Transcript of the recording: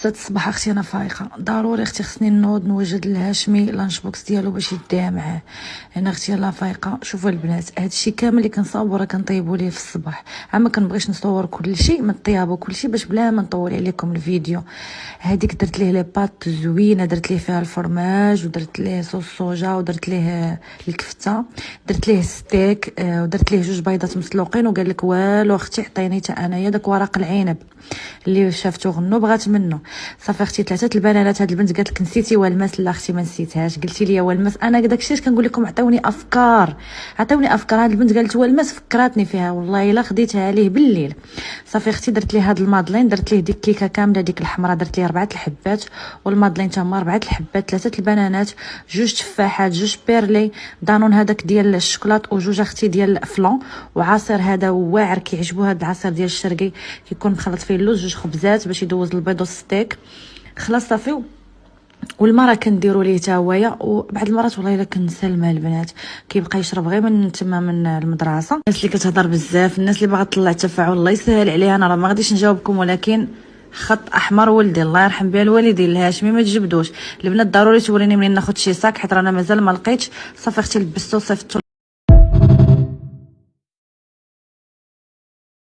6 الصباح اختي انا فايقه، ضروري اختي خصني نوض نوجد الهاشمي لانش بوكس ديالو باش يديها معاه. انا اختي يلاه فايقه. شوفوا البنات، هادشي كامل اللي كنصاوب راه كنطيبوا ليه في الصباح، ما كنبغيش نصور كلشي من الطياب وكلشي باش بلا ما نطول عليكم الفيديو. هذيك درت ليه لي بات زوينه، درت ليه فيها الفرماج ودرت ليه صوص صوجا ودرت ليه الكفته، درت ليه ستيك ودرت ليه 2 بيضات مسلوقين. وقال لك والو اختي عطيني حتى انايا داك ورق العنب اللي شافته غنو بغات منه. صافي اختي 3 البنانات. هاد البنت قالت لك نسيتي والماس؟ لا اختي ما نسيتهاش، قلتي لي والماس. انا داكشي اش كنقول لكم، عطوني افكار. هاد البنت قالت والماس، فكراتني فيها والله الا خديتها ليه بالليل. صافي اختي درت ليه هاد المادلين، درت ليه ديك كيكه كامله ديك الحمراء، درت ليه 4 الحبات، والمادلين تا هما 4 الحبات، 3 البنانات، 2 تفاحات، 2 بيرلي، دانون هذاك ديال الشوكولات، و2 اختي ديال الفلون، وعصير هذا واعر كيعجبو هاد العصير ديال الشرقي كيكون مخلط فيه اللوز، 2 خبزات باش يدوز البيض والستيك. خلاص صافي. والماء راه كنديروا ليه تا هويا، وبعض المرات والله الا كنسى الماء البنات، كيبقى يشرب غير من تما من المدرسه. الناس اللي كتهضر بزاف، الناس اللي باغا تطلع تفاعل، الله يسهل عليها. انا راه ما غاديش نجاوبكم، ولكن خط احمر ولدي الله يرحم بها الوالدين الهاشمي ما تجبدوش. البنات ضروري توريني منين ناخذ شي صاك، حيت رانا مازال ما لقيتش. صافي اختي لبستو صيفطتو